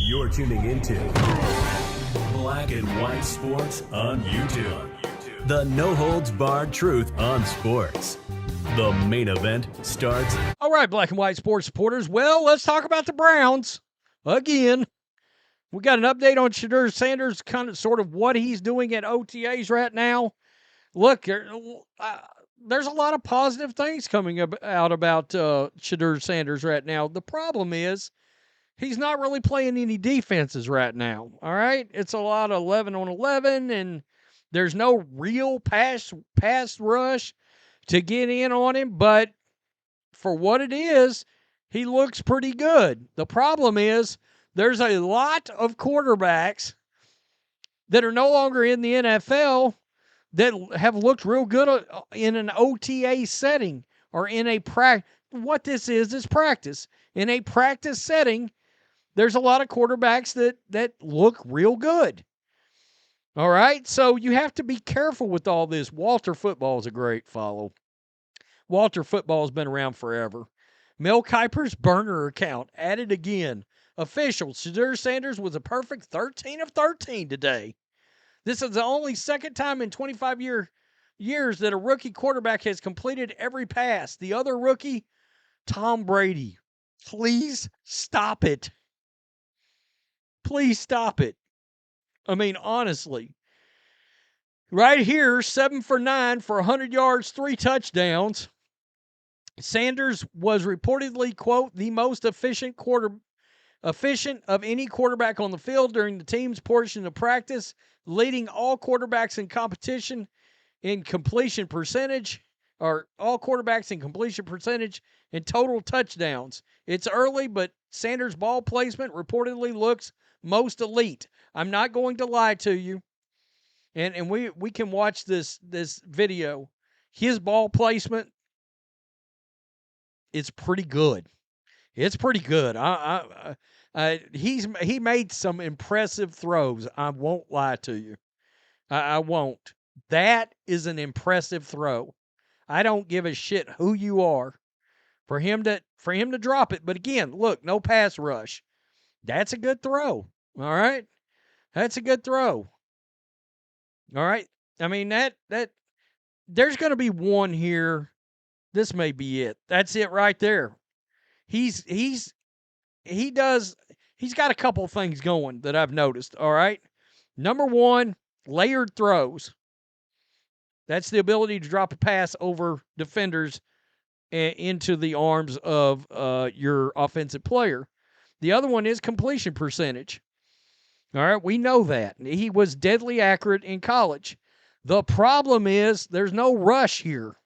You're tuning into Black and White Sports on YouTube. The no-holds-barred truth on sports. The main event starts. All right, Black and White Sports supporters. Well, let's talk about the Browns again. We got an update on Shedeur Sanders, kind of sort of what he's doing at OTAs right now. Look, there's a lot of positive things coming out about Shedeur Sanders right now. The problem is he's not really playing any defenses right now, all right? It's a lot of 11 on 11, and there's no real pass rush to get in on him, but for what it is, he looks pretty good. The problem is there's a lot of quarterbacks that are no longer in the NFL that have looked real good in an OTA setting or in a practice. What this is practice. In a practice setting, there's a lot of quarterbacks that look real good. All right? So you have to be careful with all this. Walter Football is a great follow. Walter Football has been around forever. Mel Kiper's burner account added again. Official, Shedeur Sanders was a perfect 13 of 13 today. This is the only second time in 25 years that a rookie quarterback has completed every pass. The other rookie, Tom Brady. Please stop it. Please stop it. I mean, honestly. Right here, 7 for 9 for 100 yards, 3 touchdowns. Sanders was reportedly, quote, the most efficient of any quarterback on the field during the team's portion of practice, leading all quarterbacks in competition in completion percentage, or all quarterbacks in completion percentage and total touchdowns. It's early, but Sanders' ball placement reportedly looks most elite. I'm not going to lie to you, and we can watch this video. His ball placement, it's pretty good. It's pretty good. He made some impressive throws. I won't lie to you. I won't. That is an impressive throw. I don't give a shit who you are for him to drop it. But again, look, no pass rush. That's a good throw. All right? That's a good throw. All right? I mean, that there's going to be one here. This may be it. That's it right there. He's got a couple things going that I've noticed, all right? Number one, layered throws. That's the ability to drop a pass over defenders into the arms of your offensive player. The other one is completion percentage. All right, we know that. He was deadly accurate in college. The problem is there's no rush here.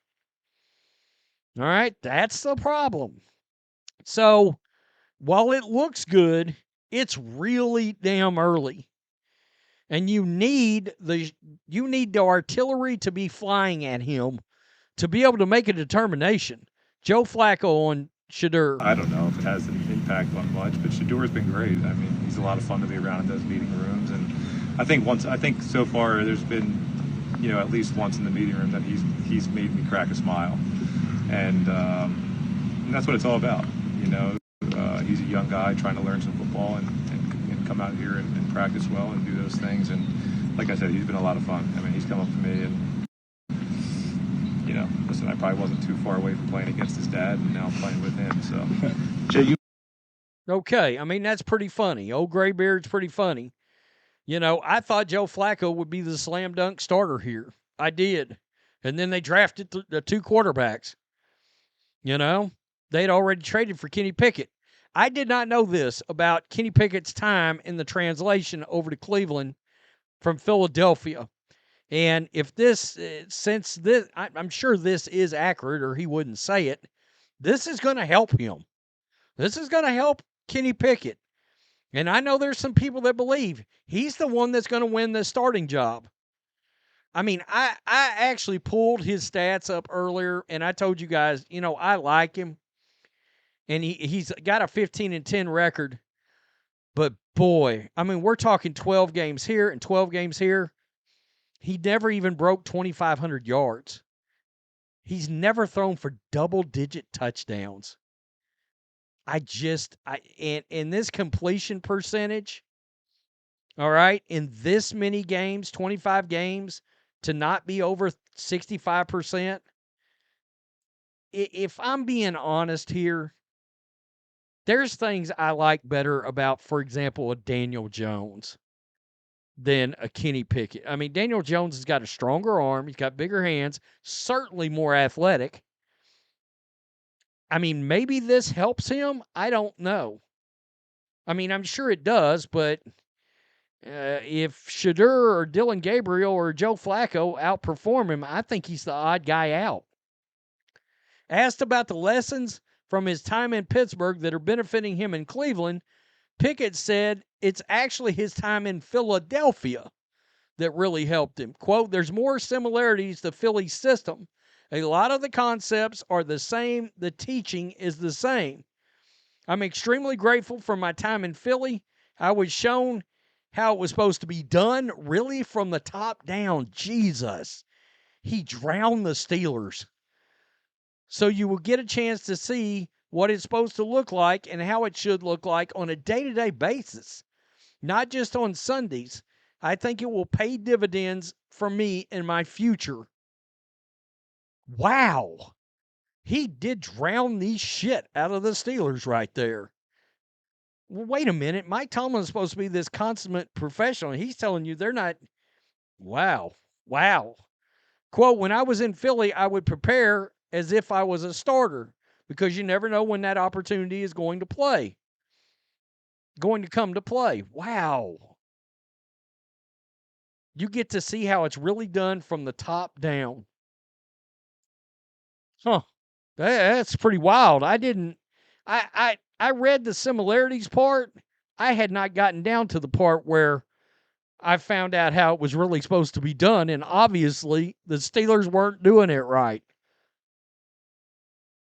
All right, that's the problem. So, while it looks good, it's really damn early. And you need the artillery to be flying at him to be able to make a determination. Joe Flacco on Shedeur. I don't know if it has an impact on much, but Shedeur's been great. I mean, he's a lot of fun to be around in those meeting rooms, and I think so far there's been, at least once in the meeting room that he's made me crack a smile, and that's what it's all about. He's a young guy trying to learn some football and come out here and practice well and do those things. And like I said, he's been a lot of fun. I mean, he's come up to me and, listen, I probably wasn't too far away from playing against his dad, and now I'm playing with him. So, Jay, okay, I mean, that's pretty funny. Old Graybeard's pretty funny. I thought Joe Flacco would be the slam dunk starter here. I did. And then they drafted the 2 quarterbacks. They'd already traded for Kenny Pickett. I did not know this about Kenny Pickett's time in the translation over to Cleveland from Philadelphia. And if I'm sure this is accurate, or he wouldn't say it, this is going to help him. This is going to help Kenny Pickett. And I know there's some people that believe he's the one that's going to win the starting job. I mean, I actually pulled his stats up earlier, and I told you guys, I like him. And he's got a 15-10 record. But boy, I mean, we're talking 12 games here and 12 games here. He never even broke 2,500 yards. He's never thrown for double-digit touchdowns. in this completion percentage, all right, in this many games, 25 games, to not be over 65%, if I'm being honest here, there's things I like better about, for example, a Daniel Jones than a Kenny Pickett. I mean, Daniel Jones has got a stronger arm. He's got bigger hands, certainly more athletic. I mean, maybe this helps him. I don't know. I mean, I'm sure it does, but if Shedeur or Dylan Gabriel or Joe Flacco outperform him, I think he's the odd guy out. Asked about the lessons from his time in Pittsburgh that are benefiting him in Cleveland, Pickett said it's actually his time in Philadelphia that really helped him. Quote, there's more similarities to Philly's system. A lot of the concepts are the same. The teaching is the same. I'm extremely grateful for my time in Philly. I was shown how it was supposed to be done, really from the top down. Jesus. He drowned the Steelers. So you will get a chance to see what it's supposed to look like and how it should look like on a day-to-day basis, not just on Sundays. I think it will pay dividends for me in my future. Wow. He did drown the shit out of the Steelers right there. Well, wait a minute. Mike Tomlin's supposed to be this consummate professional. He's telling you they're not. Wow. Wow. Quote, when I was in Philly, I would prepare as if I was a starter because you never know when that opportunity is going to come to play. Wow. You get to see how it's really done from the top down. Huh. That's pretty wild. I read the similarities part. I had not gotten down to the part where I found out how it was really supposed to be done, and obviously the Steelers weren't doing it right.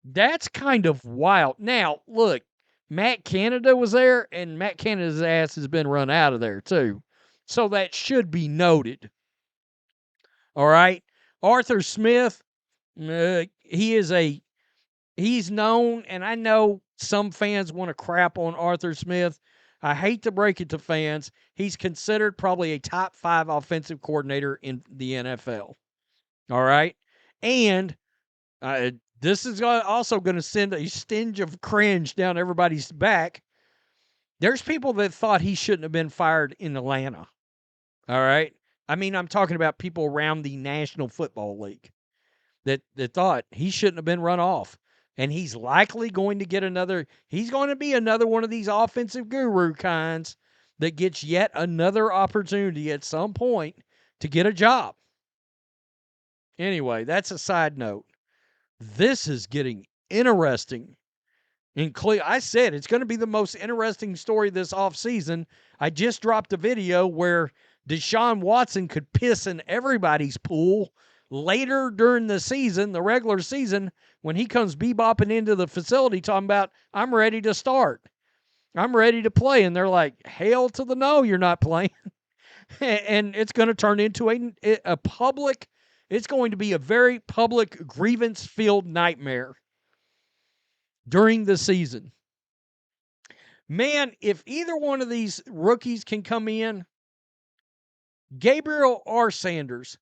That's kind of wild. Now, look, Matt Canada was there, and Matt Canada's ass has been run out of there too. So that should be noted. All right. Arthur Smith, he's known, and I know some fans want to crap on Arthur Smith. I hate to break it to fans. He's considered probably a top 5 offensive coordinator in the NFL. All right. And this is also going to send a stench of cringe down everybody's back. There's people that thought he shouldn't have been fired in Atlanta. All right. I mean, I'm talking about people around the National Football League that thought he shouldn't have been run off. And he's likely going to get he's going to be another one of these offensive guru kinds that gets yet another opportunity at some point to get a job. Anyway, that's a side note. This is getting interesting. I said it's going to be the most interesting story this offseason. I just dropped a video where Deshaun Watson could piss in everybody's pool later during the season, the regular season, when he comes bebopping into the facility talking about, I'm ready to start. I'm ready to play. And they're like, hell to the no, you're not playing. And it's going to turn into a public, it's going to be a very public grievance-filled nightmare during the season. Man, if either one of these rookies can come in, Gabriel or Sanders,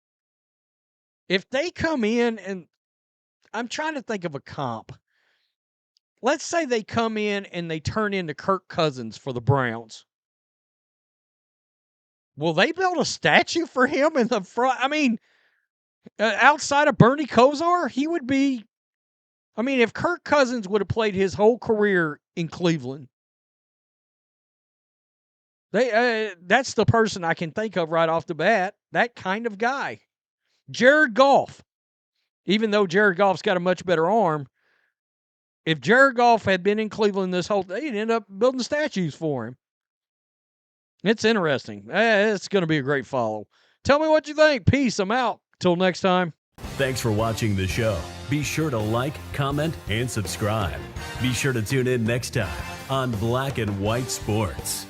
if they come in, and I'm trying to think of a comp. Let's say they come in and they turn into Kirk Cousins for the Browns. Will they build a statue for him in the front? I mean, outside of Bernie Kosar, he would be. I mean, if Kirk Cousins would have played his whole career in Cleveland, that's the person I can think of right off the bat. That kind of guy. Jared Goff. Even though Jared Goff's got a much better arm, if Jared Goff had been in Cleveland this whole, they'd end up building statues for him. It's interesting. It's going to be a great follow. Tell me what you think. Peace. I'm out. Till next time. Thanks for watching the show. Be sure to like, comment, and subscribe. Be sure to tune in next time on Black and White Sports.